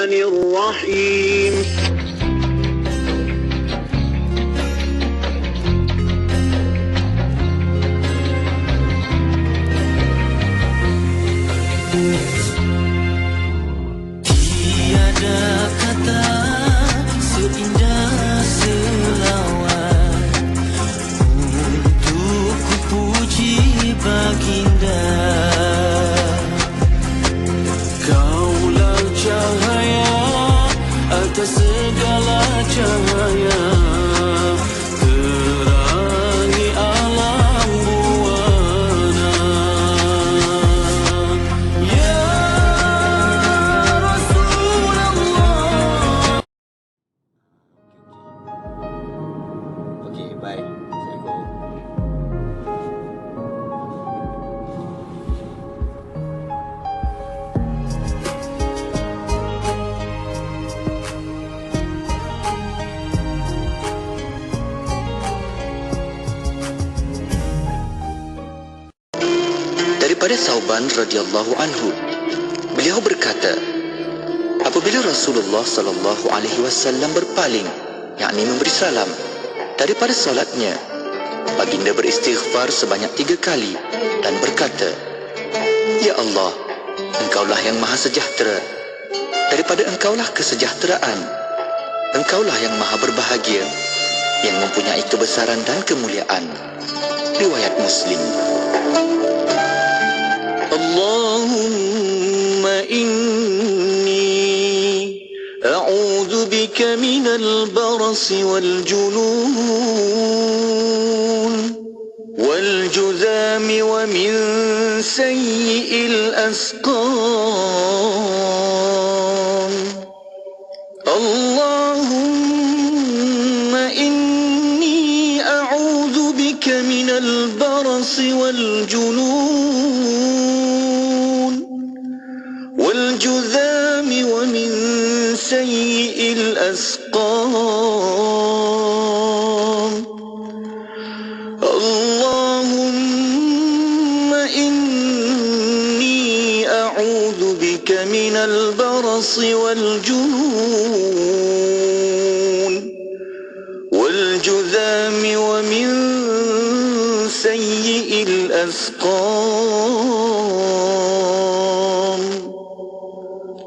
الرحمن الرحيم Tiada kata seindah selawat untuk ku puji baginda. Kaulah cahaya atas segala cahaya, terangi alam buana. Ya Rasulullah. Okay, bye. Assalamualaikum. Daripada Thauban radhiyallahu anhu, beliau berkata, apabila Rasulullah sallallahu alaihi wasallam berpaling, yakni memberi salam daripada solatnya, baginda beristighfar sebanyak 3 kali dan berkata, Ya Allah, Engkaulah yang maha sejahtera, daripada Engkaulah kesejahteraan, Engkaulah yang maha berbahagia, yang mempunyai kebesaran dan kemuliaan. Riwayat Muslim. Allahumma inni a'udzu bika minal barasi wal junun wal juzami wa min sayyi'il asqam. Allahumma inni a'udzu bika minal barasi wal junun والجذام ومن سيء الأسقام. اللهم إني أعوذ بك من البرص والجنون والجذام ومن سيء الأسقام.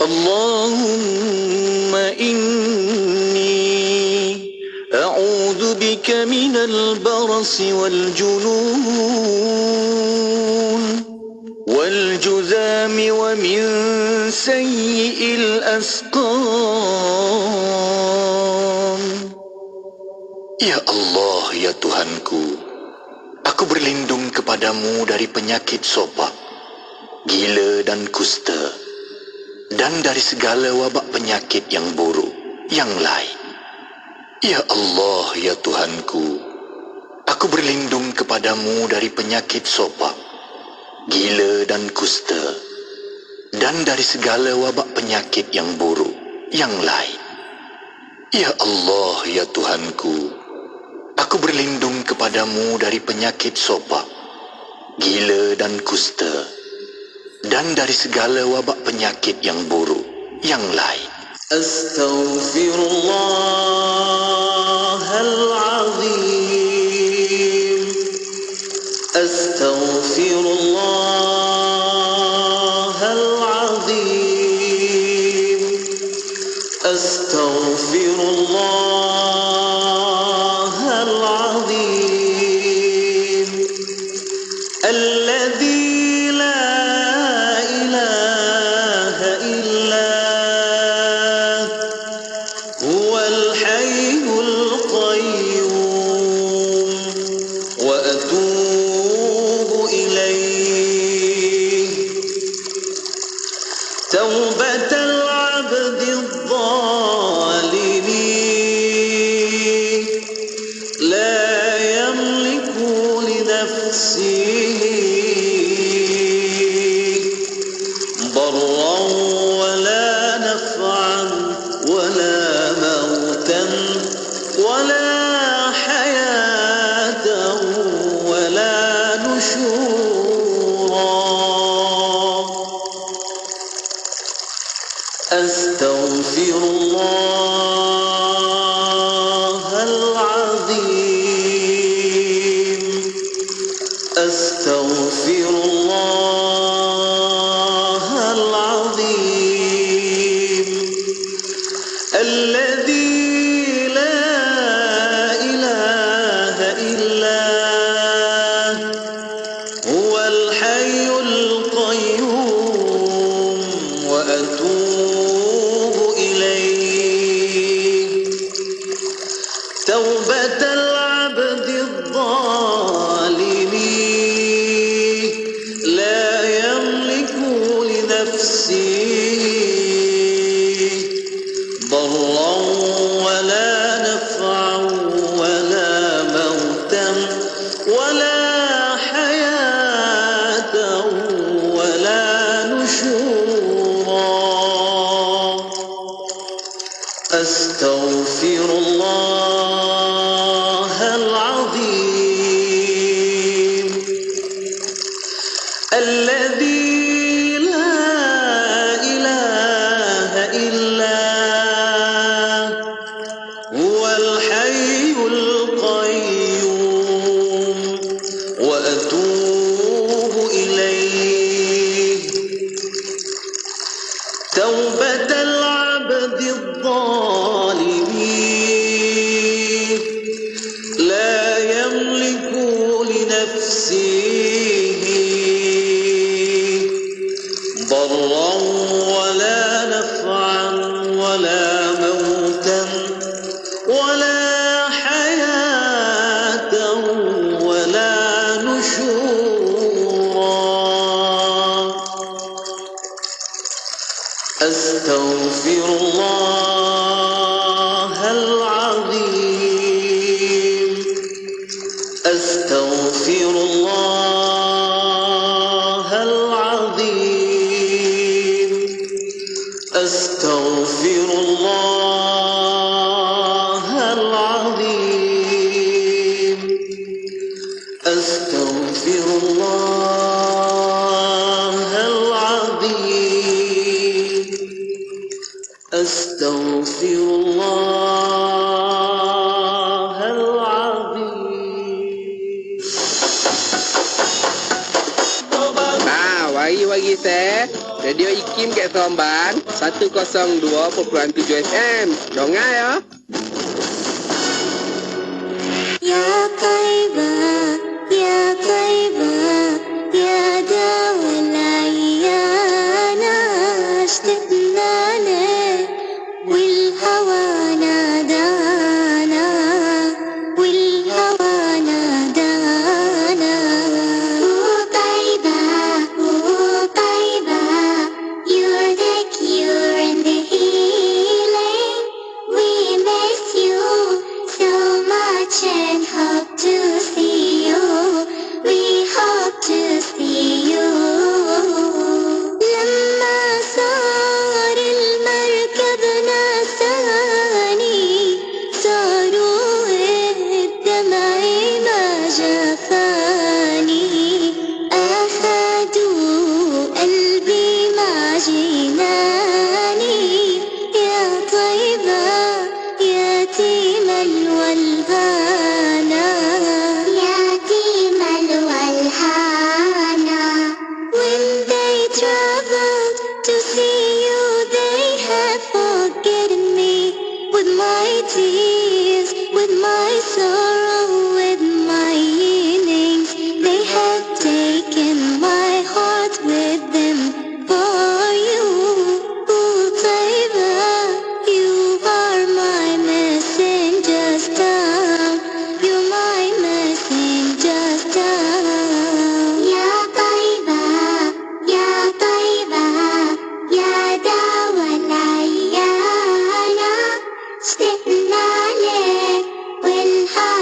اللهم إني أعوذ بك من البرص والجنون والجذام ومن سيء الأسقام. Ya Allah, ya Tuhanku, aku berlindung kepadamu dari penyakit sopak, gila dan kusta, dan dari segala wabak penyakit yang buruk yang lain. Ya Allah, ya Tuhanku, aku berlindung kepadamu dari penyakit sopak, gila dan kusta, dan dari segala wabak penyakit yang buruk yang lain. Ya Allah, ya Tuhanku, aku berlindung kepadamu dari penyakit sopak, gila dan kusta, dan dari segala wabak penyakit yang buruk yang lain. Astaghfirullahalazim. Astaghfirullahalazim. Astaghfirullahalazim. Alladzi la ilaha illa huwal hayyul qayyum wa atubu ilayh. Taubatal abdi adh-dhalimin أستغفر الله العظيم أستغفر الله العظيم الذي لا إله إلا هو الحي القيوم وأتوب إليه توبة العبد الظالم لا يملك لنفسه ضرا ولا نفعا ولا موتا ولا حياة ولا نشورا أستغفر الله العظيم الذي لا إله إلا هو الحي القيوم وأتوب إليه توبة العبد الظالم لا يملك لنفسه ضرا ولا نفعا ولا موتا ولا حياة ولا نشورا أستغفر الله العظيم أستغفر الله العظيم أستغفر الله العظيم أستغفر الله العظيم أستغفر الله العظيم. Wagi-wagi teh Radio Ikim ke Somban 102.7 FM. Donga ya. Ya Taiba, Ya Taiba, Ya Dawalayana اشتقنا لك والهوى نادانا والهوى نادانا طيبة طيبة you're the cure and the healing we miss you so much and hope to see you we hope to see you لما صار المركب ناساني صاروا الدمع ما جفاني أخذوا قلبي مع جناني يا طيبة يتيم الولهانا يتيم الولهانا when they traveled to see you they have forgotten me with my tears with my sorrow with my yearnings they have taken my heart with them for you Taiba you are my messenger's tongue you're my messenger's tongue Ya Taiba Ya Taiba Ya Dawalayana اشتقنا لك والهوى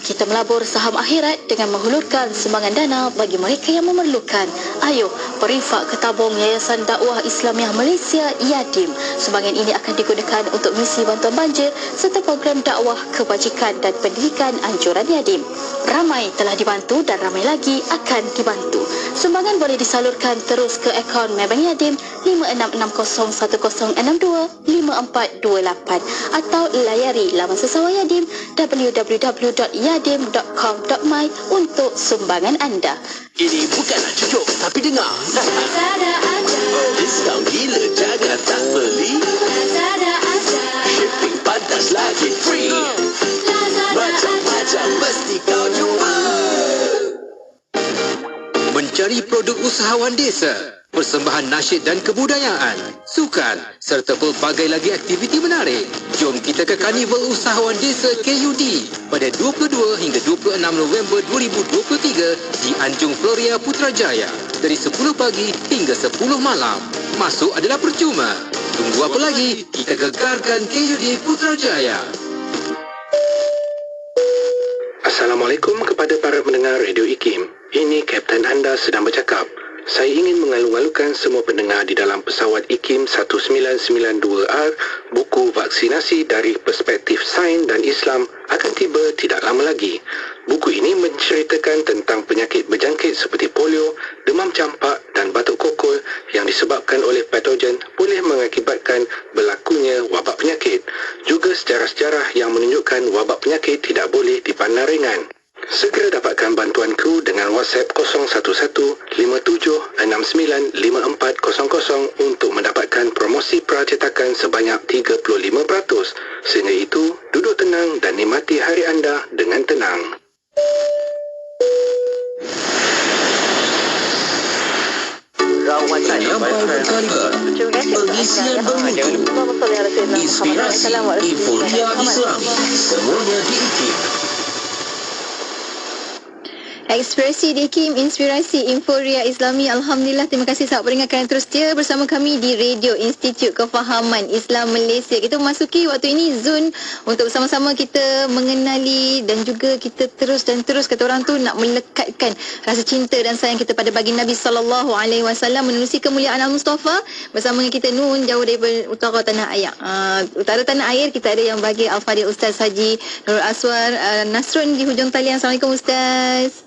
kita melabur saham akhirat dengan menghulurkan sumbangan dana bagi mereka yang memerlukan. Ayo, berinfak ke tabung Yayasan Dakwah Islamiah Malaysia Yadim. Sumbangan ini akan digunakan untuk misi bantuan banjir serta program dakwah kebajikan dan pendidikan anjuran Yadim. Ramai telah dibantu dan ramai lagi akan dibantu. Sumbangan boleh disalurkan terus ke akaun Maybank Yadim 566010625428 atau layari laman sesama Yadim www.yadim.com.my untuk sumbangan anda. Ini bukanlah cucuk, tapi dengar. Diskaun gila, jangan tak beli. Shipping pantas lagi free. Macam-macam mesti kau jumpa. Mencari produk usahawan desa, persembahan nasyid dan kebudayaan, sukan serta pelbagai lagi aktiviti menarik. Jom kita ke Karnival Usahawan Desa KUD pada 22 hingga 26 November 2023 di Anjung Floria Putrajaya dari 10 pagi hingga 10 malam. Masuk adalah percuma. Tunggu apa lagi? Kita gegarkan KUD Putrajaya. Assalamualaikum kepada para pendengar Radio IKIM. Ini Kapten anda sedang bercakap. Saya ingin mengalu-alukan semua pendengar di dalam pesawat IKIM 1992R, buku vaksinasi dari perspektif sains dan Islam akan tiba tidak lama lagi. Buku ini menceritakan tentang penyakit berjangkit seperti polio, demam campak dan batuk kokol yang disebabkan oleh patogen boleh mengakibatkan berlakunya wabak penyakit. Juga sejarah-sejarah yang menunjukkan wabak penyakit tidak boleh dipandang ringan. Segera dapatkan bantuanku dengan WhatsApp 011-5769-5400 untuk mendapatkan promosi percetakan sebanyak 35%. Sehingga itu, duduk tenang dan nikmati hari anda dengan tenang. Sampai berkali pengisian bermutu, inspirasi, euforia Islam, semuanya di IKIM. Ekspresi di IKIM, inspirasi Inforia Islami. Alhamdulillah, terima kasih sahabat pendengar kerana terus setia bersama kami di Radio Institut Kefahaman Islam Malaysia. Kita memasuki waktu ini zon untuk bersama-sama kita mengenali dan juga kita terus kata orang tu nak melekatkan rasa cinta dan sayang kita pada baginda Nabi SAW menerusi kemuliaan Al-Mustafa bersama dengan kita Nun jauh daripada utara tanah air. Utara tanah air kita ada yang bagi Al-Fadhil Ustaz Haji Nurul Aswar Nasrun di hujung talian. Assalamualaikum Ustaz.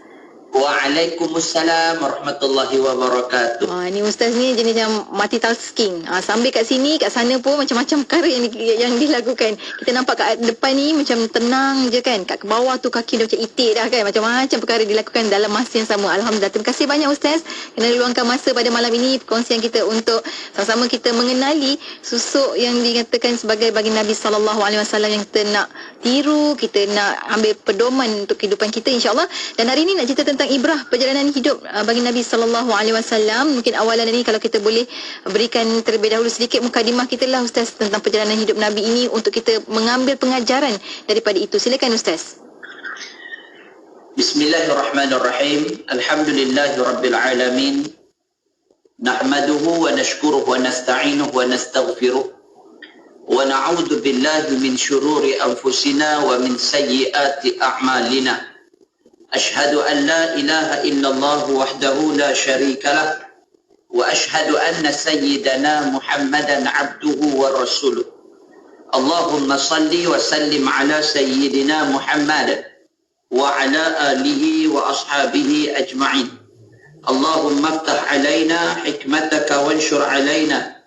Waalaikumsalam warahmatullahi wabarakatuh. Ni Ustaz ni jenis yang multitasking. Sambil kat sini, kat sana pun macam-macam perkara yang dilakukan. Kita nampak kat depan ni macam tenang je kan. Kat bawah tu kaki dah macam itik dah kan. Macam-macam perkara dilakukan dalam masa yang sama. Alhamdulillah. Terima kasih banyak Ustaz kerana luangkan masa pada malam ini perkongsian kita untuk sama-sama kita mengenali susuk yang dikatakan sebagai baginda Nabi SAW yang kita nak tiru, kita nak ambil pedoman untuk kehidupan kita insya-Allah. Dan hari ini nak cerita tentang ibrah perjalanan hidup bagi Nabi SAW. Mungkin awalan ini kalau kita boleh berikan terlebih dahulu sedikit mukadimah kita lah Ustaz tentang perjalanan hidup Nabi ini untuk kita mengambil pengajaran daripada itu. Silakan Ustaz. Bismillahirrahmanirrahim. Alhamdulillahirabbil alamin. Nahmaduhu wa nashkuruhu wa nasta'inuhu wa nastaghfiruh. Wa na'udzu billahi min syururi anfusina wa min sayyiati a'malina. أشهد أن لا إله إلا الله وحده لا شريك له وأشهد أن سيدنا محمدا عبده ورسوله اللهم صل وسلم على سيدنا محمد وعلى آله وأصحابه أجمعين اللهم افتح علينا حكمتك وانشر علينا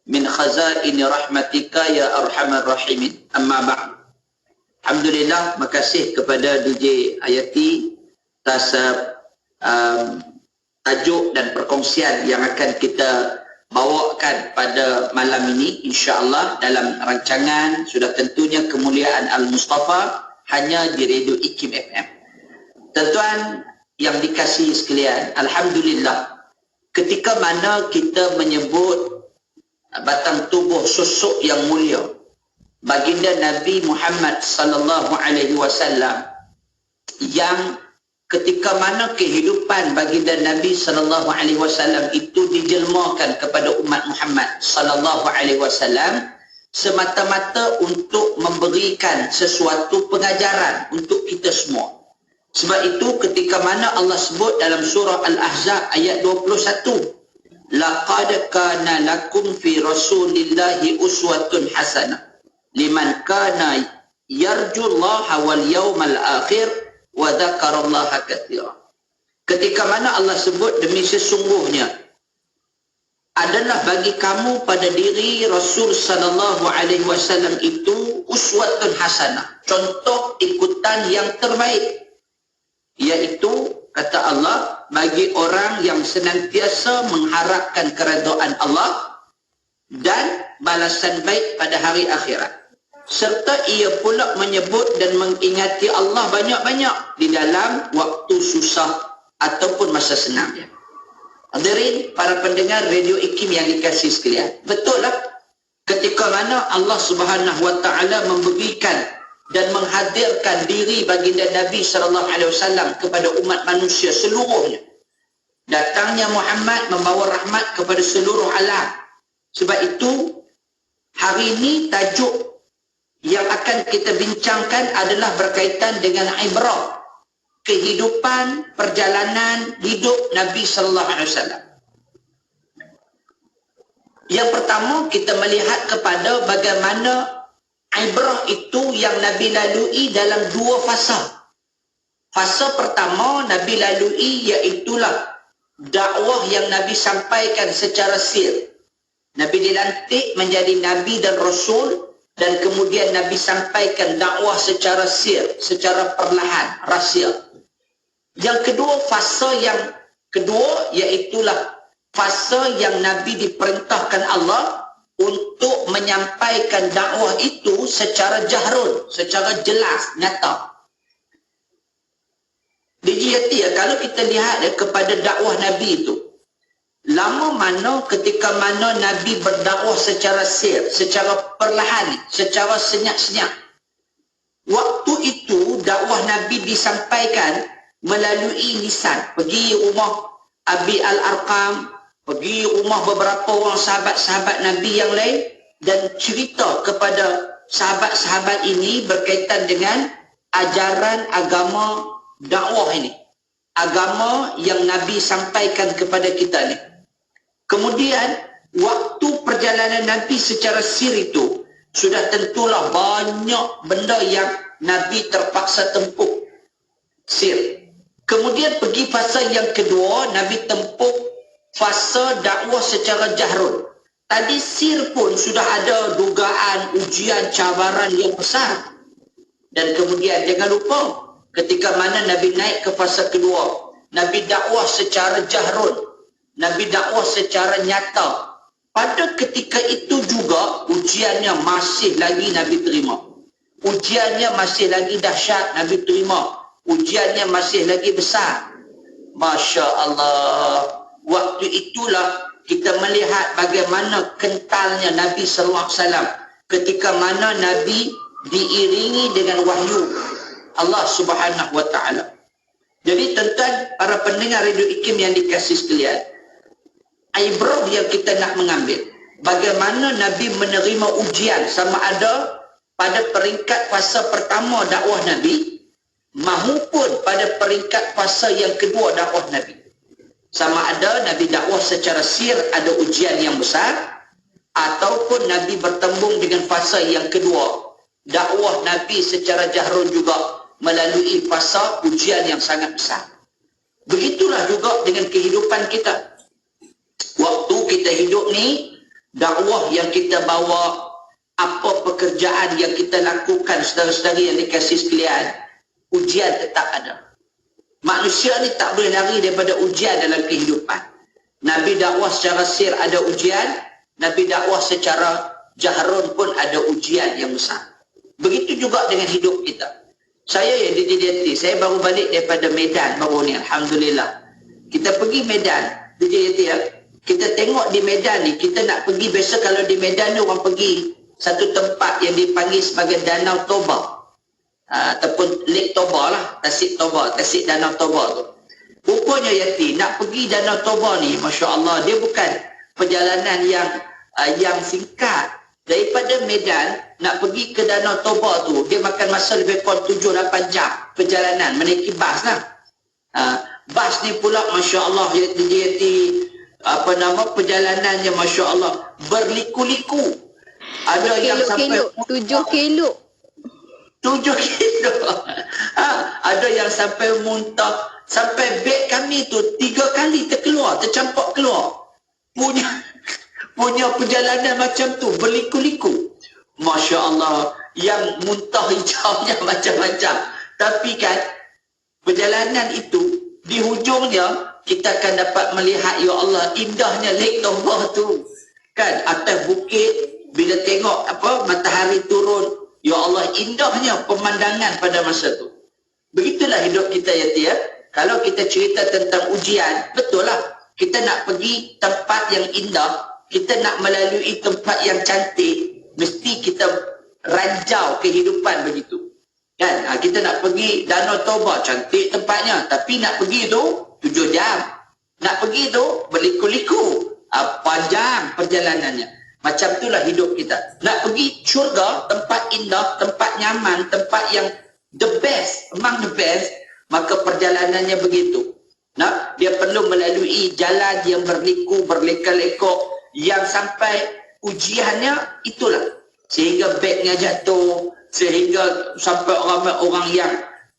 من خزائن رحمتك يا أرحم الراحمين أما بعد. Alhamdulillah, makasih kepada DJ Ayati atas tajuk dan perkongsian yang akan kita bawakan pada malam ini insya-Allah dalam rancangan sudah tentunya kemuliaan Al-Mustafa hanya di Radio IKIM FM. Tuan-tuan yang dikasihi sekalian, alhamdulillah ketika mana kita menyebut batang tubuh sosok yang mulia baginda Nabi Muhammad sallallahu alaihi wasallam yang ketika mana kehidupan baginda Nabi sallallahu alaihi wasallam itu dijelmakan kepada umat Muhammad sallallahu alaihi wasallam semata-mata untuk memberikan sesuatu pengajaran untuk kita semua. Sebab itu ketika mana Allah sebut dalam surah Al-Ahzab ayat 21, laqad kana lakum fi rasulillahi uswatun hasanah liman kana yarjullaha wal yawmal akhir wa dzakarallaha katsira. Ketika mana Allah sebut demi sesungguhnya adalah bagi kamu pada diri Rasul sallallahu alaihi wasallam itu uswatun hasanah, contoh ikutan yang terbaik, iaitu kata Allah bagi orang yang senantiasa mengharapkan keredaan Allah dan balasan baik pada hari akhirat, serta ia pula menyebut dan mengingati Allah banyak-banyak di dalam waktu susah ataupun masa senang. Hadirin para pendengar Radio IKIM yang dikasihi sekalian, betul lah ketika mana Allah Subhanahu wa taala memberikan dan menghadirkan diri baginda Nabi sallallahu alaihi wasallam kepada umat manusia seluruhnya. Datangnya Muhammad membawa rahmat kepada seluruh alam. Sebab itu hari ini tajuk yang akan kita bincangkan adalah berkaitan dengan ibrah, kehidupan perjalanan hidup Nabi sallallahu alaihi wasallam. Yang pertama kita melihat kepada bagaimana ibrah itu yang Nabi lalui dalam dua fasa. Fasa pertama Nabi lalui iaitulah dakwah yang Nabi sampaikan secara sir. Nabi dilantik menjadi Nabi dan Rasul, dan kemudian Nabi sampaikan dakwah secara sir, secara perlahan, rahsia. Yang kedua, fasa yang kedua iaitulah fasa yang Nabi diperintahkan Allah untuk menyampaikan dakwah itu secara jahrun, secara jelas, nyata. Dijiyati ya, kalau kita lihat ya, kepada dakwah Nabi itu, lama mana ketika mana Nabi berdakwah secara sir, secara perlahan, secara senyap-senyap. Waktu itu dakwah Nabi disampaikan melalui lisan. Pergi rumah Abi Al-Arqam, pergi rumah beberapa orang sahabat-sahabat Nabi yang lain, dan cerita kepada sahabat-sahabat ini berkaitan dengan ajaran agama dakwah ini, agama yang Nabi sampaikan kepada kita ni. Kemudian waktu perjalanan Nabi secara sir itu, sudah tentulah banyak benda yang Nabi terpaksa tempuh sir. Kemudian pergi fasa yang kedua, Nabi tempuh fasa dakwah secara jahrun. Tadi sir pun sudah ada dugaan, ujian, cabaran yang besar. Dan kemudian jangan lupa, ketika mana Nabi naik ke fasa kedua, Nabi dakwah secara jahrun, Nabi dakwah secara nyata. Pada ketika itu juga ujiannya masih lagi Nabi terima. Ujiannya masih lagi dahsyat Nabi terima. Ujiannya masih lagi besar. Masya Allah. Waktu itulah kita melihat bagaimana kentalnya Nabi sallallahu alaihi wasallam ketika mana Nabi diiringi dengan wahyu Allah Subhanahu wa taala. Jadi tuan-tuan para pendengar Radio IKIM yang dikasihi sekalian, ibrah yang kita nak mengambil, bagaimana Nabi menerima ujian, sama ada pada peringkat fasa pertama dakwah Nabi mahupun pada peringkat fasa yang kedua dakwah Nabi. Sama ada Nabi dakwah secara sir, ada ujian yang besar, ataupun Nabi bertembung dengan fasa yang kedua, dakwah Nabi secara jahrun juga melalui fasa ujian yang sangat besar. Begitulah juga dengan kehidupan kita. Waktu kita hidup ni, dakwah yang kita bawa, apa pekerjaan yang kita lakukan, saudara-saudari yang dikasihi sekalian, ujian tetap ada. Manusia ni tak boleh lari daripada ujian dalam kehidupan. Nabi dakwah secara sir ada ujian, Nabi dakwah secara jahrun pun ada ujian yang besar. Begitu juga dengan hidup kita. Saya yang dijadiati, saya baru balik daripada Medan baru ni, alhamdulillah. Kita pergi Medan, dijadiati ya. Kita tengok di Medan ni, kita nak pergi, biasa kalau di Medan ni orang pergi satu tempat yang dipanggil sebagai Danau Toba. Ataupun Lake Toba lah, Tasik Toba, Tasik Danau Toba tu. Rupanya Yati, nak pergi Danau Toba ni, Masya Allah, dia bukan perjalanan yang singkat. Daripada Medan nak pergi ke Danau Toba tu, dia makan masa lebih kurang 7-8 jam perjalanan menaiki bas lah. Bas ni pula Masya Allah perjalanannya Masya Allah berliku-liku. Ada yang sampai 7 kilo. 7 kilo. Ada yang sampai muntah. Sampai beg kami tu 3 kali tercampak keluar. Punya perjalanan macam tu, berliku-liku. Masya Allah, yang muntah hijaunya macam-macam. Tapi kan, perjalanan itu, di hujungnya, kita akan dapat melihat, ya Allah, indahnya Lake Toba tu. Kan, atas bukit, bila tengok matahari turun, ya Allah, indahnya pemandangan pada masa tu. Begitulah hidup kita, ya Tia. Kalau kita cerita tentang ujian, betul lah. Kita nak pergi tempat yang indah, kita nak melalui tempat yang cantik, mesti kita ranjau kehidupan begitu. Kan? Kita nak pergi Danau Toba, cantik tempatnya. Tapi nak pergi tu 7 jam. Nak pergi tu berliku-liku. Panjang perjalanannya. Macam itulah hidup kita. Nak pergi syurga, tempat indah, tempat nyaman, tempat yang the best, among the best, maka perjalanannya begitu. Nah, dia perlu melalui jalan yang berliku, berleka-lekok, yang sampai ujiannya itulah. Sehingga begnya jatuh, sehingga sampai orang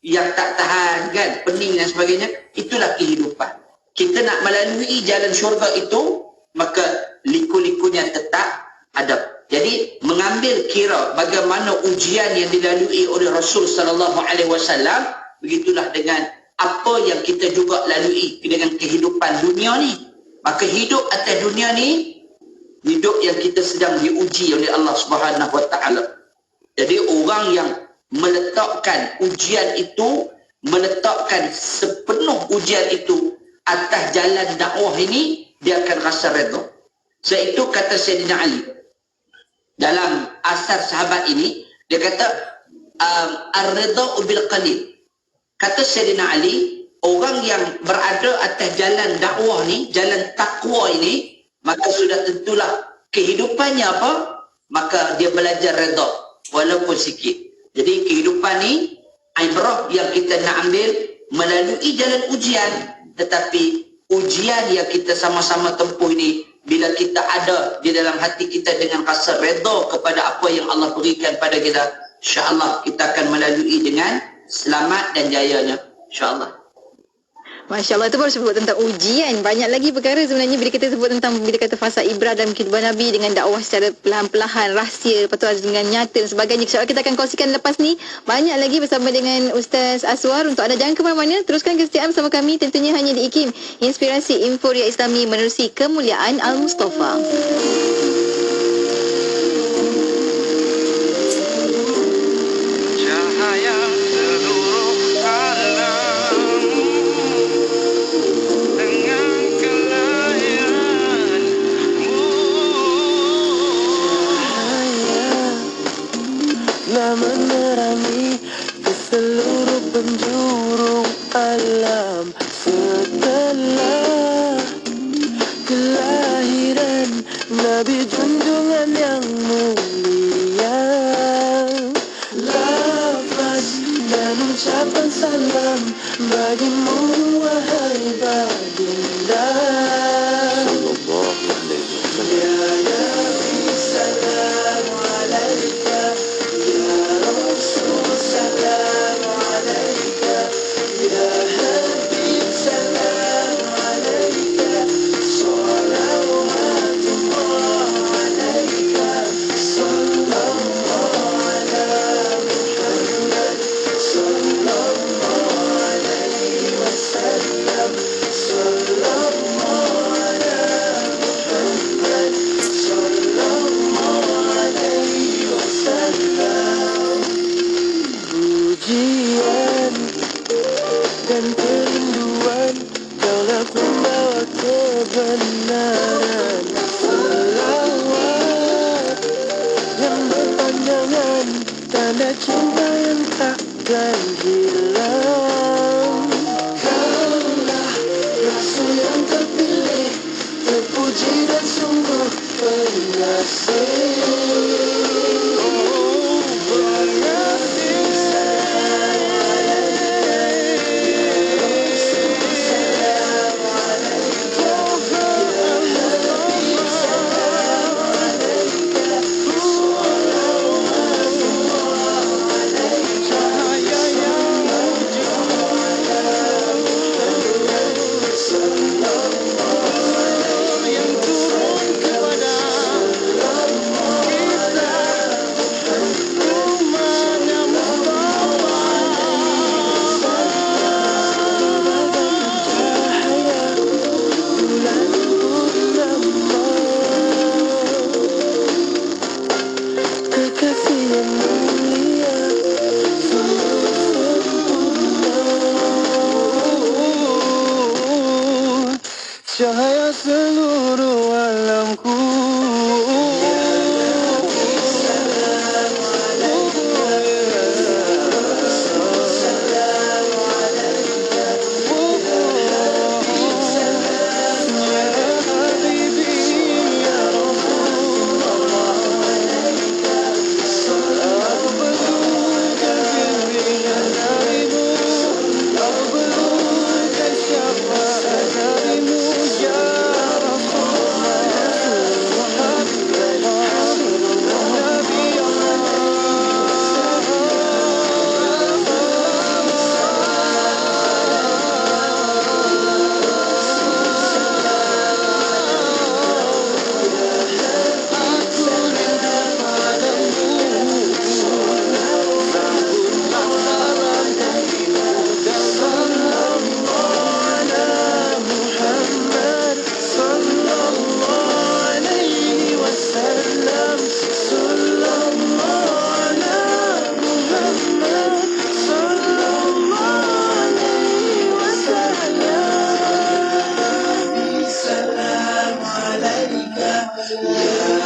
yang tak tahan, kan, pening dan sebagainya. Itulah kehidupan. Kita nak melalui jalan syurga itu, maka liku-likunya tetap ada. Jadi mengambil kira bagaimana ujian yang dilalui oleh Rasul sallallahu alaihi wasallam, begitulah dengan apa yang kita juga lalui dengan kehidupan dunia ni. Maka hidup atas dunia ni, hidup yang kita sedang diuji oleh Allah Subhanahu wa taala. Jadi orang yang meletakkan ujian itu, meletakkan sepenuh ujian itu atas jalan dakwah ini, dia akan rasa redha. Sebab itu kata Sayyidina Ali dalam asar sahabat ini, dia kata ar-ridha bil qalil. Kata Sayyidina Ali, orang yang berada atas jalan dakwah ni, jalan takwa ini, maka sudah tentulah kehidupannya apa? Maka dia belajar redha walaupun sikit. Jadi kehidupan ni ibrah yang kita nak ambil melalui jalan ujian, tetapi ujian yang kita sama-sama tempuh ini, bila kita ada di dalam hati kita dengan rasa redha kepada apa yang Allah berikan pada kita, insya-Allah kita akan melalui dengan selamat dan jayanya, insya-Allah. Masya Allah, itu baru sebut tentang ujian. Banyak lagi perkara sebenarnya bila kita sebut tentang, bila kata fasa ibrah dalam kehidupan Nabi dengan dakwah secara perlahan-perlahan, rahsia, lepas tu dengan nyata dan sebagainya. InsyaAllah kita akan kongsikan lepas ni banyak lagi bersama dengan Ustaz Aswar. Untuk anda jangan ke mana-mana, teruskan kesetiaan bersama kami tentunya hanya di IKIM, Inspirasi Inforia Islami menerusi kemuliaan Al-Mustafa. Menerangi ke seluruh penjuru alam setelah kelahiran Nabi junjungan yang mulia. Lafaz dan ucapan salam bagimu wahai baginda. Sallallahu alaihi wasallam. Ya Nabi salam alaika. Ujian dan kerinduan, kaulah pembawa kebenaran. Selawat yang berpanjangan, tanda cinta yang takkan hilang. Kaulah Rasul yang terpilih, terpuji dan sungguh pengasih.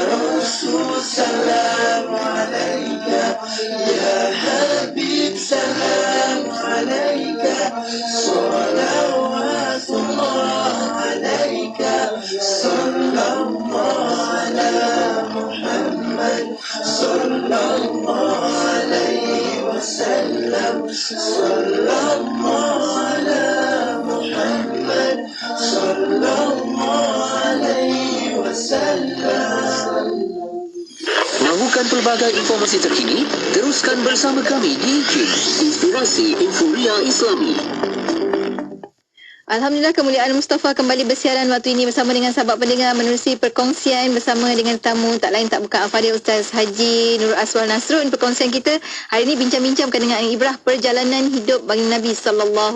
Rasul salam alaika, Ya Habib salam alaika, salawatullah alaika, sallallahu ala Muhammad, sallallahu alaihi wasallam, sallallahu ala Muhammad, sallallahu alaihi wasallam. Mahukan pelbagai informasi terkini? Teruskan bersama kami di IKIM, Inspirasi Inforia Islami. Alhamdulillah, kemuliaan Mustafa kembali bersiaran waktu ini bersama dengan sahabat pendengar menerusi perkongsian bersama dengan tamu tak lain tak bukan Al-Fadhil Ustaz Haji Nurul Aswar Nasrun. Perkongsian kita hari ini bincang-bincang dengan ibrah perjalanan hidup bagi Nabi SAW.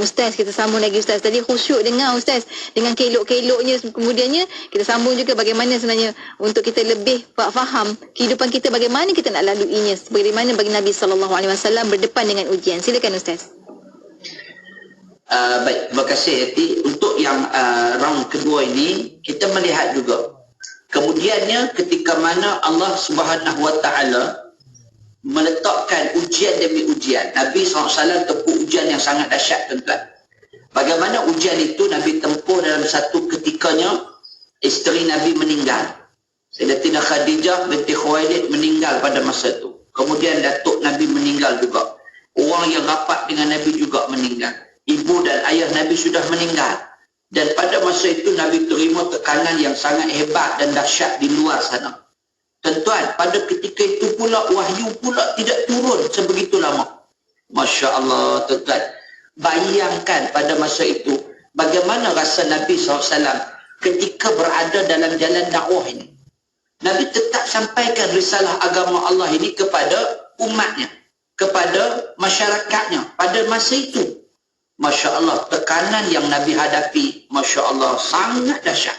Ustaz, kita sambung lagi Ustaz. Tadi khusyuk dengar Ustaz dengan kelok-keloknya, kemudiannya kita sambung juga bagaimana sebenarnya untuk kita lebih faham kehidupan kita, bagaimana kita nak laluinya, bagaimana bagi Nabi SAW berdepan dengan ujian. Silakan Ustaz. Baik, terima kasih Yati. Untuk yang round kedua ini, kita melihat juga kemudiannya ketika mana Allah Subhanahu Wa Taala meletakkan ujian demi ujian. Nabi SAW tempuh ujian yang sangat dahsyat, tuan-tuan. Bagaimana ujian itu Nabi tempuh dalam satu ketikanya, isteri Nabi meninggal. Sayyidatina Khadijah binti Khuwailid meninggal pada masa itu. Kemudian datuk Nabi meninggal juga. Orang yang rapat dengan Nabi juga meninggal. Ibu dan ayah Nabi sudah meninggal. Dan pada masa itu Nabi terima tekanan yang sangat hebat dan dahsyat di luar sana. Tuan-tuan, pada ketika itu pula wahyu pula tidak turun sebegitu lama. Masya Allah, tuan-tuan. Bayangkan pada masa itu bagaimana rasa Nabi SAW ketika berada dalam jalan dakwah ini. Nabi tetap sampaikan risalah agama Allah ini kepada umatnya, kepada masyarakatnya pada masa itu. Masya Allah, tekanan yang Nabi hadapi, Masya Allah, sangat dahsyat.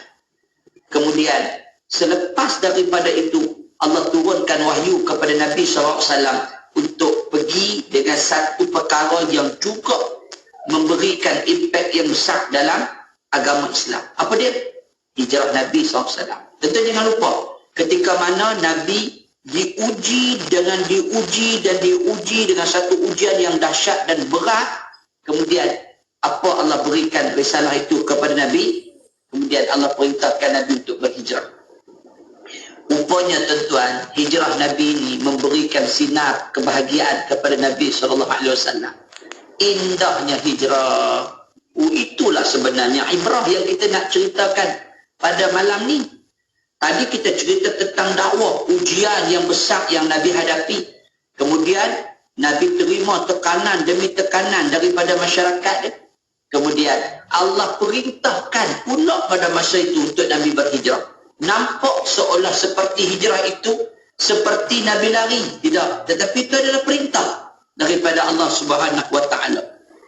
Kemudian, selepas daripada itu, Allah turunkan wahyu kepada Nabi SAW untuk pergi dengan satu perkara yang juga memberikan impak yang besar dalam agama Islam. Apa dia? Hijrah Nabi SAW. Tentu jangan lupa, ketika mana Nabi diuji dengan satu ujian yang dahsyat dan berat. Kemudian apa Allah berikan risalah itu kepada Nabi? Kemudian Allah perintahkan Nabi untuk berhijrah. Rupanya tuan-tuan, hijrah Nabi ini memberikan sinar kebahagiaan kepada Nabi SAW. Indahnya hijrah. Itulah sebenarnya ibrah yang kita nak ceritakan pada malam ni. Tadi kita cerita tentang dakwah, ujian yang besar yang Nabi hadapi. Kemudian Nabi terima tekanan demi tekanan daripada masyarakat dia. Kemudian Allah perintahkan pula pada masa itu untuk Nabi berhijrah. Nampak seolah seperti hijrah itu seperti Nabi lari. Tidak. Tetapi itu adalah perintah daripada Allah Subhanahu Wa Taala.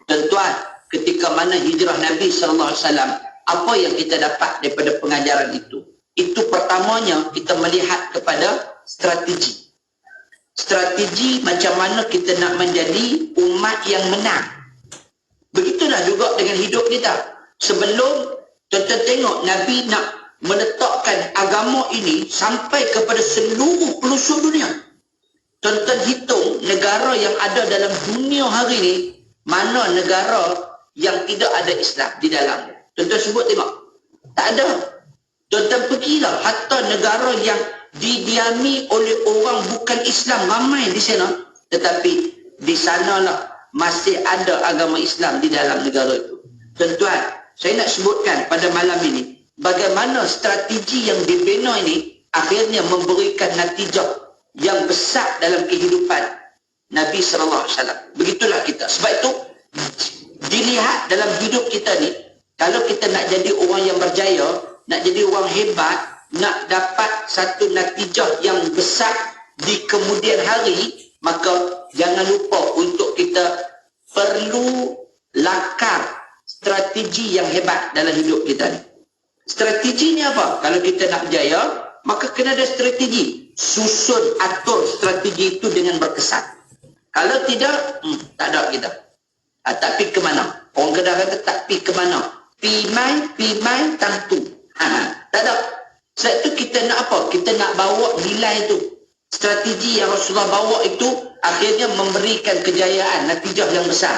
Tuan-tuan, ketika mana hijrah Nabi SAW, apa yang kita dapat daripada pengajaran itu? Itu pertamanya kita melihat kepada strategi. Strategi macam mana kita nak menjadi umat yang menang. Begitulah juga dengan hidup kita. Sebelum tuan-tuan tengok Nabi nak meletakkan agama ini sampai kepada seluruh pelosok dunia. Tuan-tuan hitung negara yang ada dalam dunia hari ini, mana negara yang tidak ada Islam di dalamnya. Tuan-tuan sebut tengok. Tak ada. Tuan-tuan pergilah hatta negara yang didiami oleh orang bukan Islam ramai di sana, tetapi di sanalah masih ada agama Islam di dalam negara itu. Tuan-tuan, saya nak sebutkan pada malam ini bagaimana strategi yang dibina ini akhirnya memberikan natijah yang besar dalam kehidupan Nabi SAW. Begitulah kita. Sebab itu dilihat dalam hidup kita ni, kalau kita nak jadi orang yang berjaya, nak jadi orang hebat, nak dapat satu natijah yang besar di kemudian hari, maka jangan lupa untuk kita perlu lakar strategi yang hebat dalam hidup kita ni. Strategi ni apa? Kalau kita nak berjaya, maka kena ada strategi. Susun, atur strategi itu dengan berkesan. Kalau tidak, tak ada kita. Tak pi ke mana? Orang Kedah kata tak pi ke mana? Pi mai, tantu. Tak ada. Sebab itu kita nak apa? Kita nak bawa nilai tu. Strategi yang Rasulullah bawa itu akhirnya memberikan kejayaan, natijah yang besar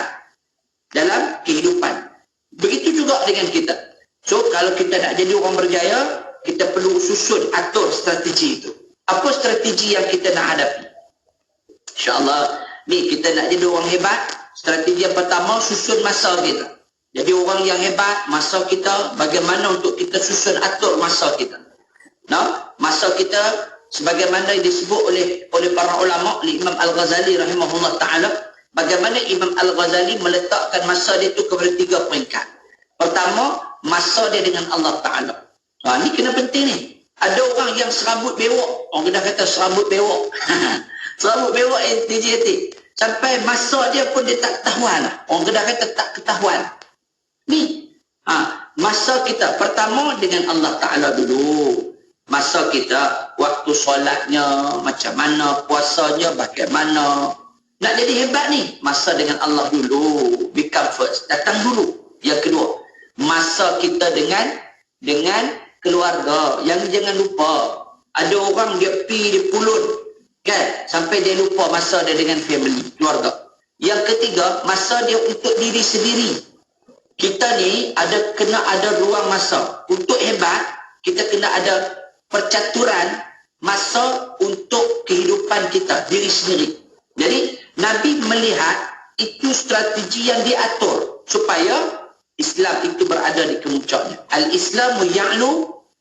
dalam kehidupan. Begitu juga dengan kita. So, kalau kita nak jadi orang berjaya, kita perlu susun, atur strategi itu. Apa strategi yang kita nak hadapi? InsyaAllah, ni kita nak jadi orang hebat. Strategi yang pertama, susun masa kita. Jadi orang yang hebat, masa kita, bagaimana untuk kita susun, atur masa kita. Masa kita sebagaimana disebut oleh para ulama, Imam Al-Ghazali rahimahullah ta'ala, bagaimana Imam Al-Ghazali meletakkan masa dia itu kepada 3 peringkat. Pertama, masa dia dengan Allah Ta'ala. Ni kena penting ni. Ada orang yang serabut bewok. Orang dah kata serabut bewok. Serabut bewok NTJT. Sampai masa dia pun dia tak ketahuan. Orang dah kata tak ketahuan. Ni. Masa kita pertama dengan Allah Ta'ala dulu. Masa kita, waktu solatnya, macam mana, puasanya, bagaimana. Nak jadi hebat ni, masa dengan Allah dulu. Become first. Datang dulu. Yang kedua, masa kita dengan keluarga. Yang jangan lupa, ada orang dia pergi, dia pulut, kan? Sampai dia lupa masa dia dengan family, keluarga. Yang ketiga, masa dia untuk diri sendiri. Kita ni kena ada ruang masa. Untuk hebat, kita kena ada percaturan masa untuk kehidupan kita, diri sendiri. Jadi, Nabi melihat itu strategi yang diatur supaya Islam itu berada di kemuncaknya. Al-Islamu ya'lu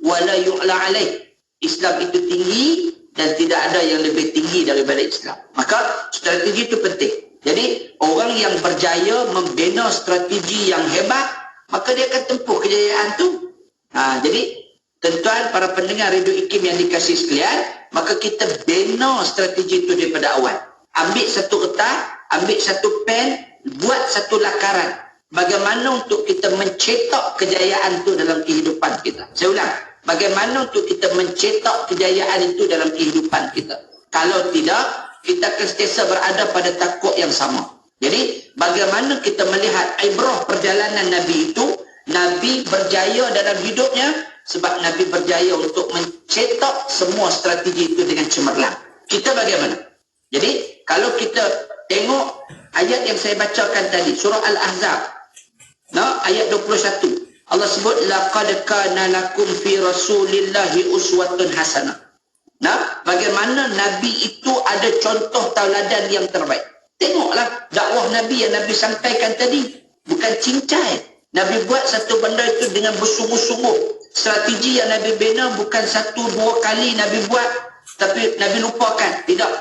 wa la yu'la alaih. Islam itu tinggi dan tidak ada yang lebih tinggi daripada Islam. Maka strategi itu penting. Jadi, orang yang berjaya membina strategi yang hebat, maka dia akan tempuh kejayaan tu. Jadi, tuan-tuan, para pendengar Radio IKIM yang dikasihi sekalian, maka kita bina strategi itu daripada awal. Ambil satu kertas, ambil satu pen, buat satu lakaran. Bagaimana untuk kita mencetak kejayaan itu dalam kehidupan kita. Saya ulang, bagaimana untuk kita mencetak kejayaan itu dalam kehidupan kita. Kalau tidak, kita akan sentiasa berada pada takut yang sama. Jadi, bagaimana kita melihat ibrah perjalanan Nabi itu, Nabi berjaya dalam hidupnya, sebab Nabi berjaya untuk mencetak semua strategi itu dengan cemerlang. Kita bagaimana? Jadi, kalau kita tengok ayat yang saya bacakan tadi, surah Al-Ahzab, ayat 21. Allah sebut, laqad kana lakum fi rasulillahi uswatun hasanah. Bagaimana Nabi itu ada contoh tauladan yang terbaik. Tengoklah dakwah Nabi yang Nabi sampaikan tadi. Bukan cincai. Nabi buat satu benda itu dengan bersungguh-sungguh. Strategi yang Nabi bina bukan 1-2 kali Nabi buat, tapi Nabi lupakan. Tidak.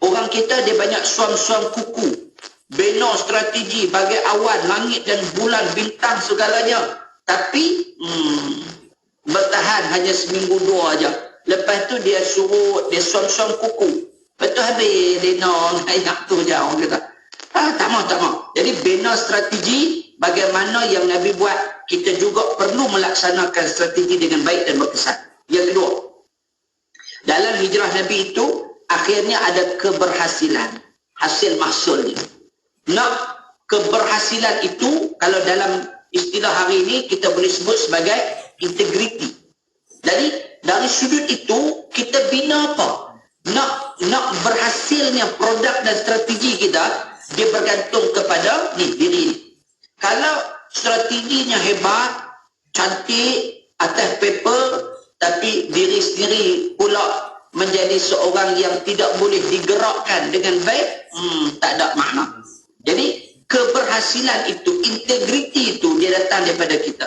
Orang kita dia banyak suam-suam kuku. Bina strategi bagi awan, langit dan bulan, bintang segalanya. Tapi bertahan hanya seminggu 2 aja. Lepas tu dia suruh, dia suam-suam kuku. Lepas tu habis bina ayat tu je orang kata. Tak mau. Jadi bina strategi bagaimana yang Nabi buat. Kita juga perlu melaksanakan strategi dengan baik dan berkesan. Yang kedua, dalam hijrah Nabi itu akhirnya ada keberhasilan, hasil mahsulnya. Keberhasilan itu kalau dalam istilah hari ini kita boleh sebut sebagai integriti. Jadi dari sudut itu kita bina apa? Nak berhasilnya produk dan strategi kita, dia bergantung kepada diri ini. Kalau strateginya hebat, cantik, atas paper, tapi diri sendiri pula menjadi seorang yang tidak boleh digerakkan dengan baik, tak ada makna. Jadi, keberhasilan itu, integriti itu, dia datang daripada kita.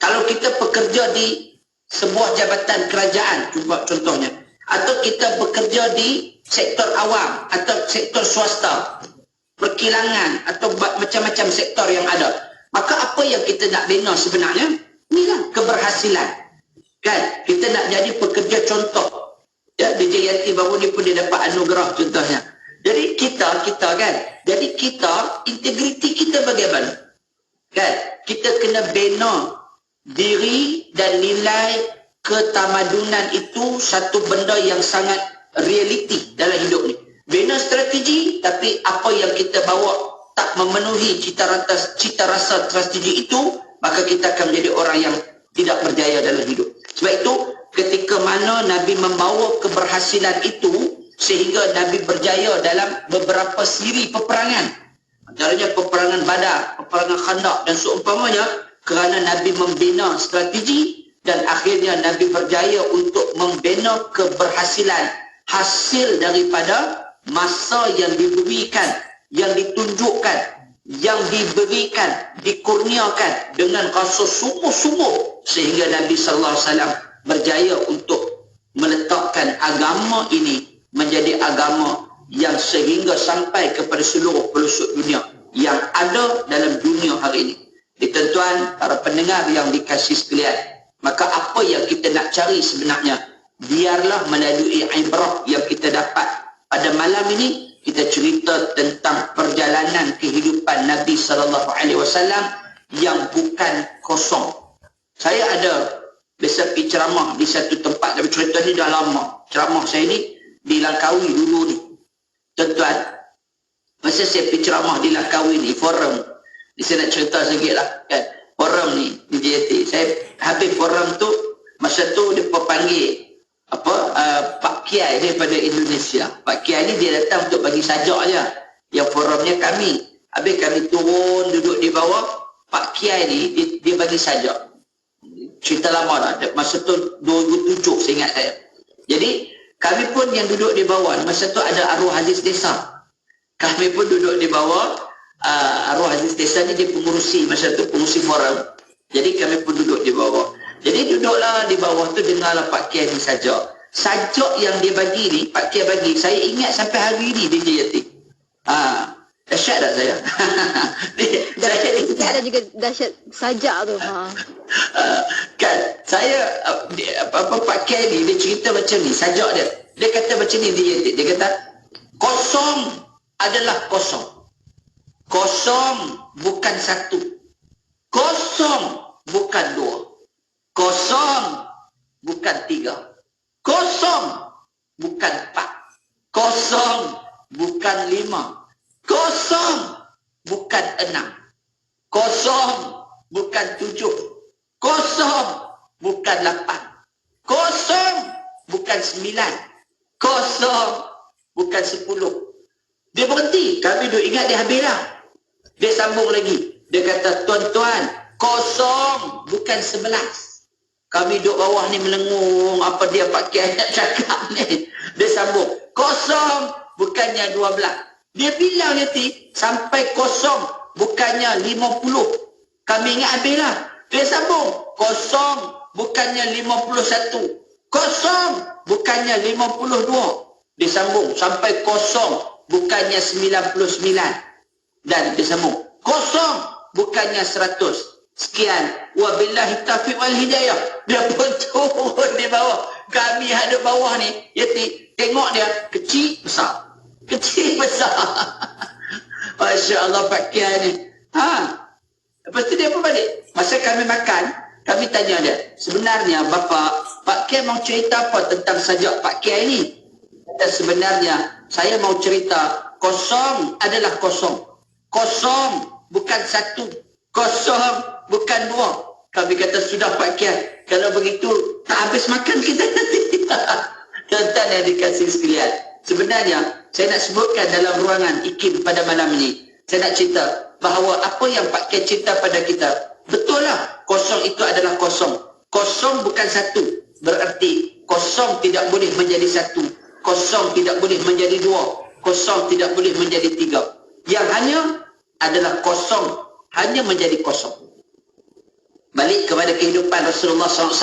Kalau kita bekerja di sebuah jabatan kerajaan, contohnya, atau kita bekerja di sektor awam, atau sektor swasta, perkilangan, atau macam-macam sektor yang ada, maka apa yang kita nak bina sebenarnya? Inilah keberhasilan. Kan? Kita nak jadi pekerja contoh. Ya, DJ Yati baru ni pun dia dapat anugerah contohnya. Jadi kita kan. Jadi kita, integriti kita bagaimana? Kan? Kita kena bina diri dan nilai ketamadunan itu satu benda yang sangat realiti dalam hidup ni. Bina strategi, tapi apa yang kita bawa tak memenuhi cita rasa strategi itu, maka kita akan menjadi orang yang tidak berjaya dalam hidup. Sebab itu, ketika mana Nabi membawa keberhasilan itu sehingga Nabi berjaya dalam beberapa siri peperangan. Antaranya peperangan Badar, peperangan Khandaq dan seumpamanya, kerana Nabi membina strategi dan akhirnya Nabi berjaya untuk membina keberhasilan hasil daripada masa yang diberikan, yang ditunjukkan, yang diberikan, dikurniakan dengan rasa sungguh-sungguh sehingga Nabi sallallahu alaihi wasallam berjaya untuk meletakkan agama ini menjadi agama yang sehingga sampai kepada seluruh pelosok dunia yang ada dalam dunia hari ini. Tuan-tuan, para pendengar yang dikasihi sekalian, maka apa yang kita nak cari sebenarnya, biarlah melalui ibrah yang kita dapat pada malam ini, kita cerita tentang perjalanan kehidupan Nabi SAW yang bukan kosong. Saya ada biasa pergi ceramah di satu tempat, tapi cerita ni dah lama. Ceramah saya ni di Langkawi dulu ni. Tuan-tuan, masa saya pergi ceramah di Langkawi ni, forum, di sana nak cerita sikit lah kan. Forum ni di JT, saya habis forum tu, masa tu dia panggil Pak Kiai daripada Indonesia. Pak Kiai ni dia datang untuk bagi sajak je. Yang forumnya kami. Habis kami turun duduk di bawah, Pak Kiai ni dia bagi sajak. Cerita lama dah. Masa tu 2007 saya ingat saya. Jadi kami pun yang duduk di bawah, masa tu ada arwah hadis desa. Kami pun duduk di bawah. Arwah hadis desa ni dia pengurusi, masa tu pengurusi forum. Jadi kami pun duduk di bawah. Jadi duduklah di bawah tu, dengarlah Pak Kiai ni sajak. Sajak yang dia bagi ni, Pak Kiai bagi, saya ingat sampai hari ni DJ Yati. Dahsyat tak saya? Dahsyat ada juga dahsyat sajak tu. Kan, saya, Pak Kiai ni, dia cerita macam ni, sajak dia. Dia kata macam ni DJ Yati. Dia kata, kosong adalah kosong. Kosong bukan satu. Kosong bukan dua. Kosong bukan tiga. Kosong bukan empat. Kosong bukan lima. Kosong bukan enam. Kosong bukan tujuh. Kosong bukan lapan. Kosong bukan sembilan. Kosong bukan 10. Dia berhenti. Kami duk ingat dia habis lah. Dia sambung lagi. Dia kata, tuan-tuan, kosong bukan 11. Kami duduk bawah ni melengung, apa dia Pak Kiai nak cakap ni. Dia sambung, kosong bukannya 12. Dia bilang nanti, sampai kosong bukannya 50. Kami ingat habis lah. Dia sambung, kosong bukannya 51. Kosong bukannya 52. Dia sambung, sampai kosong bukannya 99. Dan dia sambung, kosong bukannya 100. Sekian. Wabillahi taufiq wal hidayah. Dia pun turun di bawah. Kami ada bawah ni. Yati, tengok dia. Kecil, besar. Kecil, besar. Masya Allah Pak Kiai ni. Lepas tu dia pun balik. Masa kami makan, kami tanya dia, sebenarnya Bapak, Pak Kiai mau cerita apa tentang sajak Pak Kiai ni? Dan sebenarnya, saya mau cerita, kosong adalah kosong. Kosong bukan satu. Kosong bukan dua. Kami kata, sudah Pak Kiai, kalau begitu tak habis makan kita nanti. Tuan-tuan yang dikasihi sekalian, sebenarnya saya nak sebutkan dalam ruangan IKIM pada malam ini, saya nak cerita bahawa apa yang Pak Kiai cerita pada kita, betul lah, kosong itu adalah kosong. Kosong bukan satu. Berarti kosong tidak boleh menjadi satu. Kosong tidak boleh menjadi dua. Kosong tidak boleh menjadi tiga. Yang hanya adalah kosong, hanya menjadi kosong. Balik kepada kehidupan Rasulullah SAW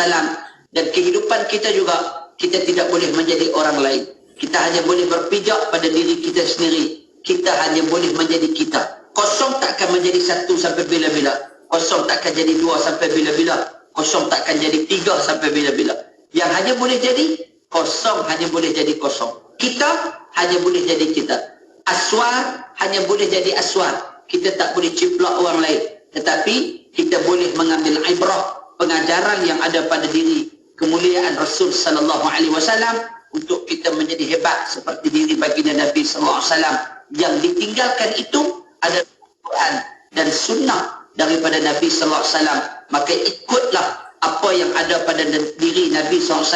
dan kehidupan kita juga, kita tidak boleh menjadi orang lain. Kita hanya boleh berpijak pada diri kita sendiri. Kita hanya boleh menjadi kita. Kosong takkan menjadi satu sampai bila-bila. Kosong takkan jadi dua sampai bila-bila. Kosong takkan jadi tiga sampai bila-bila. Yang hanya boleh jadi kosong, hanya boleh jadi kosong. Kita hanya boleh jadi kita. Aswar hanya boleh jadi aswar. Kita tak boleh ciplak orang lain. Tetapi kita boleh mengambil ibrah, pengajaran yang ada pada diri kemuliaan Rasul sallallahu alaihi wasallam untuk kita menjadi hebat seperti diri baginda Nabi sallallahu alaihi wasallam. Yang ditinggalkan itu adalah Quran dan sunnah daripada Nabi sallallahu alaihi wasallam. Maka ikutlah apa yang ada pada diri Nabi SAW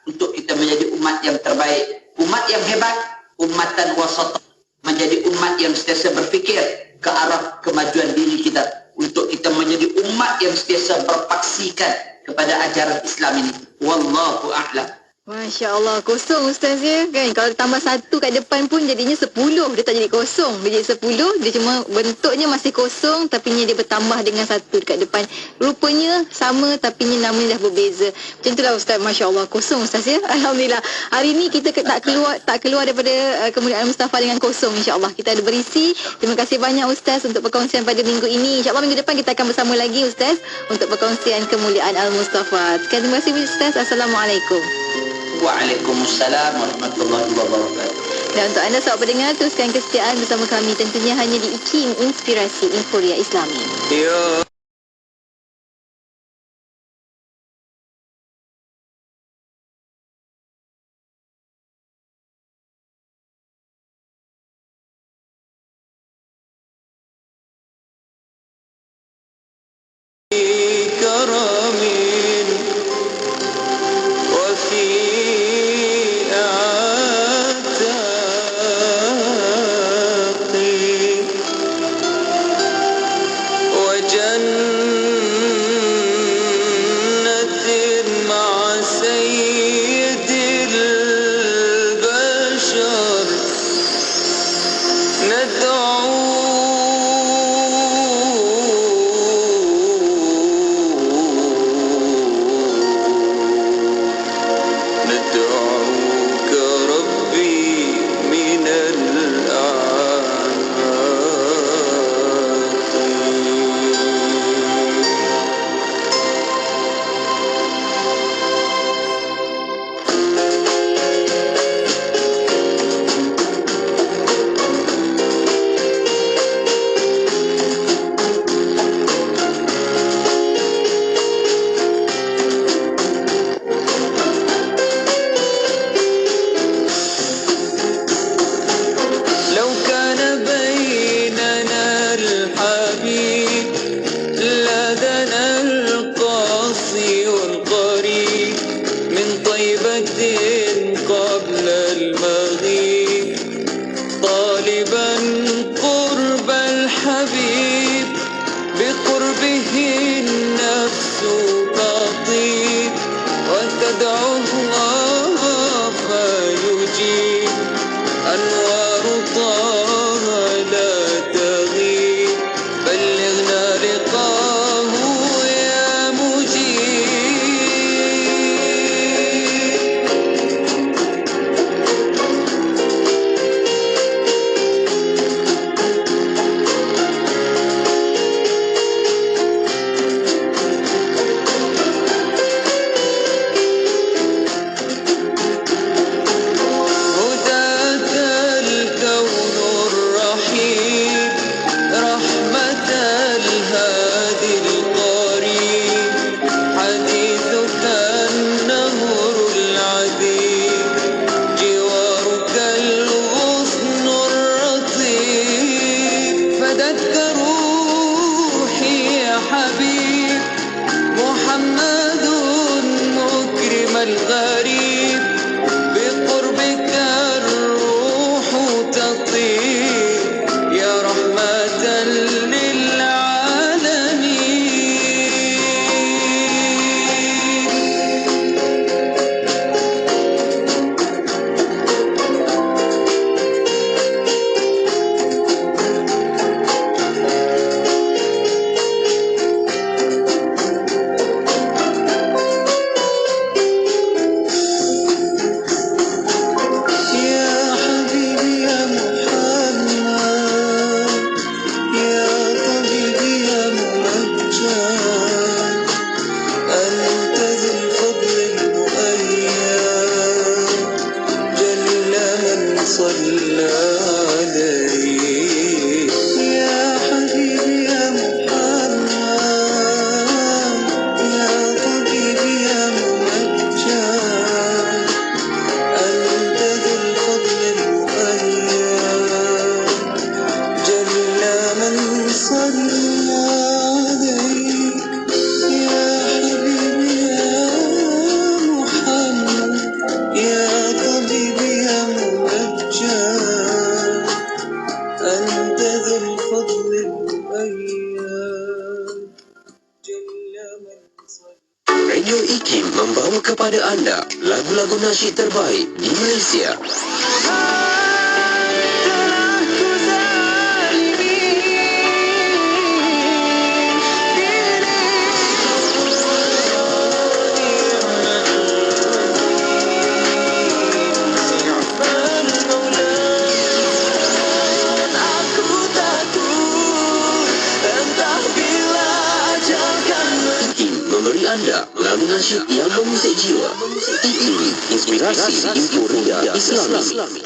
untuk kita menjadi umat yang terbaik, umat yang hebat, umatan wasat, menjadi umat yang sentiasa berfikir ke arah kemajuan diri kita, untuk kita menjadi umat yang sentiasa berpaksikan kepada ajaran Islam ini. Wallahu a'lam. Masya Allah, kosong Ustaz ya kan. Kalau tambah satu kat depan pun jadinya 10. Dia tak jadi kosong, dia jadi 10. Dia cuma bentuknya masih kosong, tapi dia bertambah dengan satu dekat depan. Rupanya sama, tapi namanya dah berbeza. Macam itulah Ustaz. Masya Allah, kosong Ustaz ya. Alhamdulillah. Hari ni kita tak keluar daripada kemuliaan Mustafa dengan kosong, insya-Allah. Kita ada berisi. Terima kasih banyak Ustaz untuk perkongsian pada minggu ini. InsyaAllah minggu depan kita akan bersama lagi Ustaz untuk perkongsian kemuliaan Al-Mustafa. Sekian, terima kasih Ustaz. Assalamualaikum. Waalaikumsalam warahmatullahi wabarakatuh. Dan untuk anda sahabat pendengar, teruskan kesetiaan bersama kami tentunya hanya di IKIM, Inspirasi Inforia Islami. Ya صل عليك يا حبيبي anda lagu-lagu nasyid terbaik di Malaysia. Memberi anda lagu nasyid yang mengusik jiwa. IKIM, inspirasi Inforia Islami.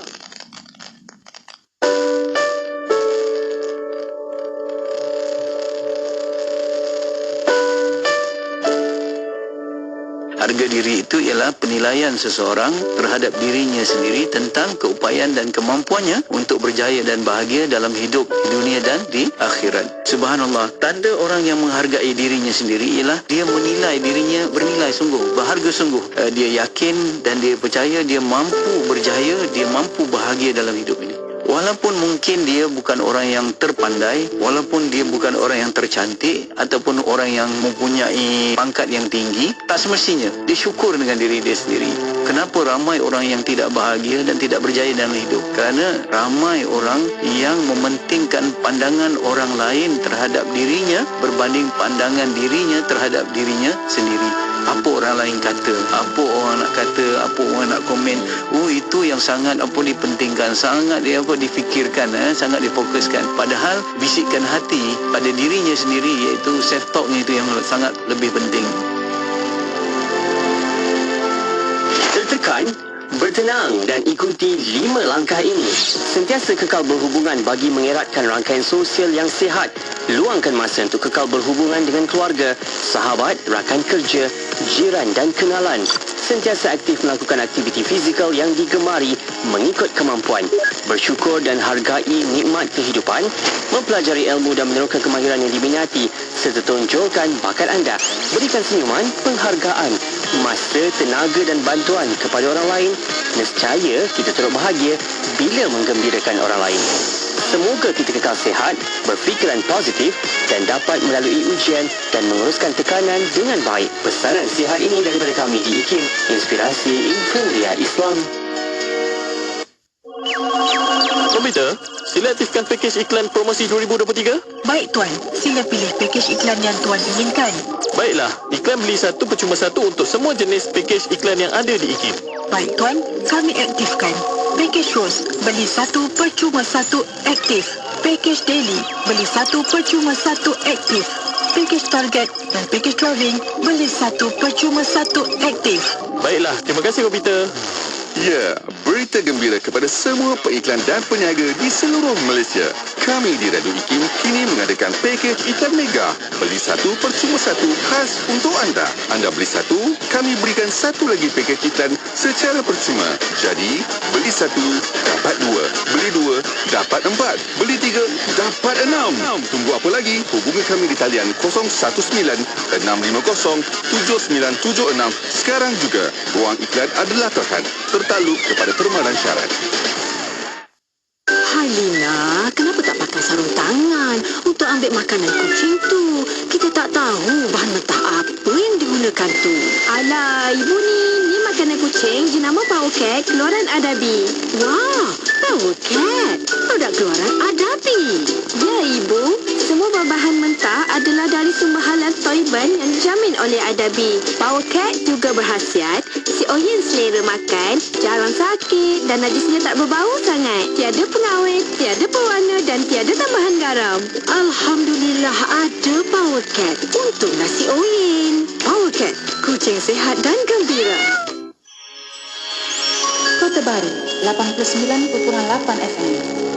Harga diri itu ialah penilaian seseorang terhadap dirinya sendiri tentang keupayaan dan kemampuannya untuk berjaya dan bahagia dalam hidup di dunia dan di akhirat. Subhanallah, tanda orang yang menghargai dirinya sendiri ialah dia menilai dirinya bernilai sungguh, berharga sungguh. Dia yakin dan dia percaya dia mampu berjaya, dia mampu bahagia dalam hidup ini. Walaupun mungkin dia bukan orang yang terpandai, walaupun dia bukan orang yang tercantik ataupun orang yang mempunyai pangkat yang tinggi, tak semestinya dia syukur dengan diri dia sendiri. Kenapa ramai orang yang tidak bahagia dan tidak berjaya dalam hidup? Kerana ramai orang yang mementingkan pandangan orang lain terhadap dirinya berbanding pandangan dirinya terhadap dirinya sendiri. Apa orang lain kata, apa orang nak kata, apa orang nak komen, itu yang sangat dipentingkan, sangat difikirkan, sangat difokuskan. Padahal bisikan hati pada dirinya sendiri, iaitu self talknya itu yang sangat lebih penting. Tertekan, bertenang dan ikuti 5 langkah ini. Sentiasa kekal berhubungan bagi mengeratkan rangkaian sosial yang sihat. Luangkan masa untuk kekal berhubungan dengan keluarga, sahabat, rakan kerja, jiran dan kenalan. Sentiasa aktif melakukan aktiviti fizikal yang digemari mengikut kemampuan. Bersyukur dan hargai nikmat kehidupan. Mempelajari ilmu dan meneroka kemahiran yang diminati serta tonjolkan bakat anda. Berikan senyuman, penghargaan, masa, tenaga dan bantuan kepada orang lain. Nescaya kita turut bahagia bila menggembirakan orang lain. Semoga kita kekal sihat, berfikiran positif dan dapat melalui ujian dan menguruskan tekanan dengan baik. Pesanan sihat ini daripada kami di IKIM, Inspirasi Inforia Islam. Komputer, sila aktifkan pakej iklan promosi 2023. Baik Tuan, sila pilih pakej iklan yang Tuan inginkan. Baiklah, iklan beli 1 percuma 1 untuk semua jenis pakej iklan yang ada di IKIM. Baik Tuan, kami aktifkan. Pakej Rose, beli 1 percuma 1 aktif. Pakej Daily, beli 1 percuma 1 aktif. Pakej Target dan pakej Travelling, beli 1 percuma 1 aktif. Baiklah, terima kasih komputer. Ya, berita gembira kepada semua peiklan dan peniaga di seluruh Malaysia. Kami di Radio IKIM kini mengadakan pakej iklan mega. Beli 1 percuma 1 khas untuk anda. Anda beli 1, kami berikan 1 lagi pakej iklan secara percuma. Jadi, beli 1, dapat 2. Beli 2, dapat 4. Beli 3, dapat 6. Tunggu apa lagi? Hubungi kami di talian 019-650-7976 sekarang juga. Ruang iklan adalah terhad. Tertaluk kepada terma dan syarat. Hai Lina, kenapa tak pakai sarung tangan untuk ambil makanan kucing tu? Kita tak tahu bahan mentah apa yang digunakan tu. Alah, ibu ni makanan kucing jenama Power Cat keluaran Adabi. Wah, Power Cat, produk keluaran Adabi. Ya ibu, semua bahan mentah adalah dari sumber halal Thailand yang dijamin oleh Adabi. Power Cat juga berkhasiat si oyen selera makan, jarang sakit dan najisnya tak berbau sangat. Tiada pengawet, tiada pewarna dan tiada tambahan garam. Alhamdulillah ada Power Cat untuk nasi oyen. Power Cat, kucing sihat dan gembira. Kota Baru, 89.8 FM.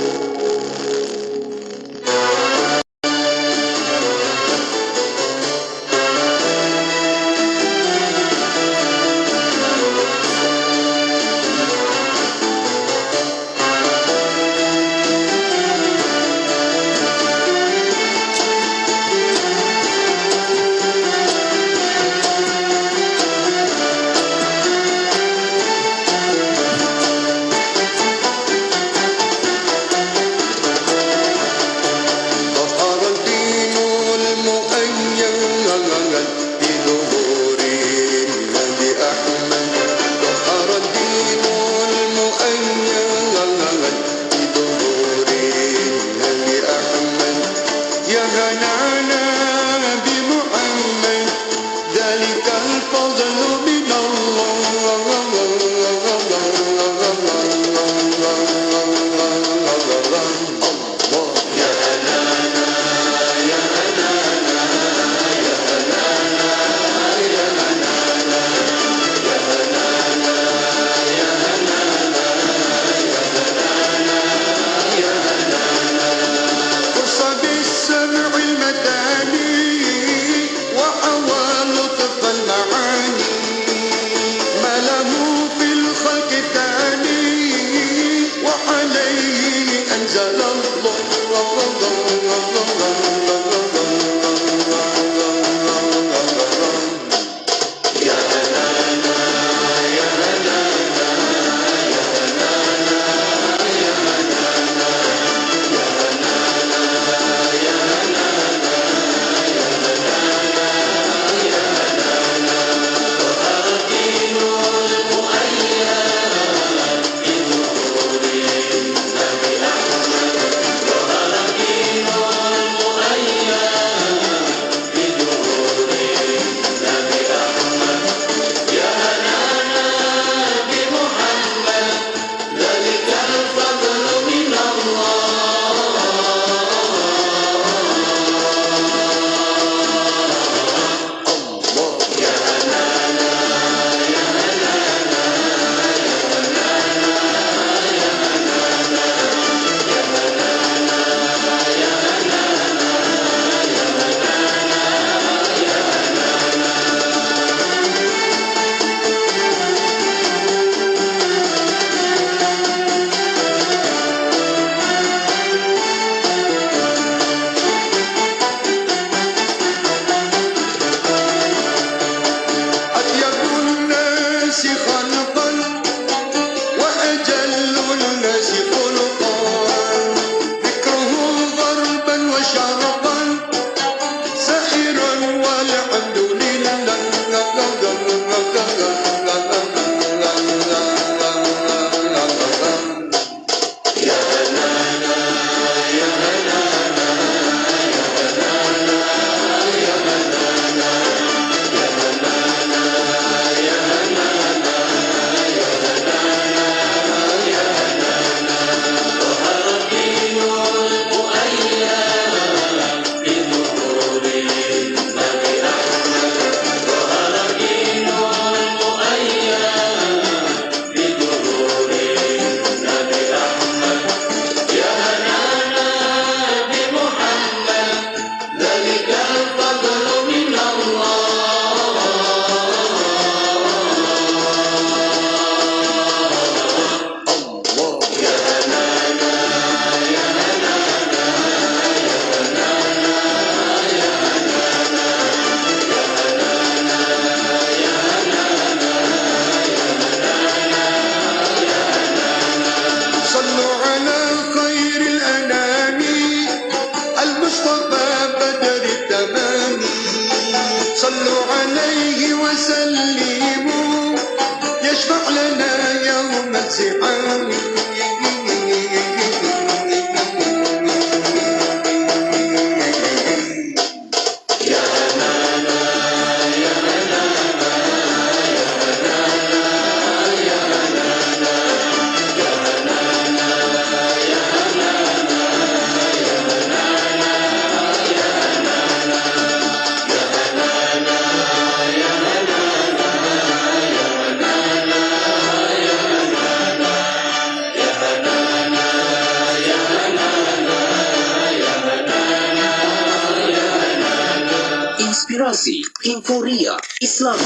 Inspirasi, euforia, Islam,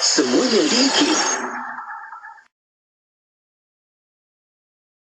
semuanya di IKIM.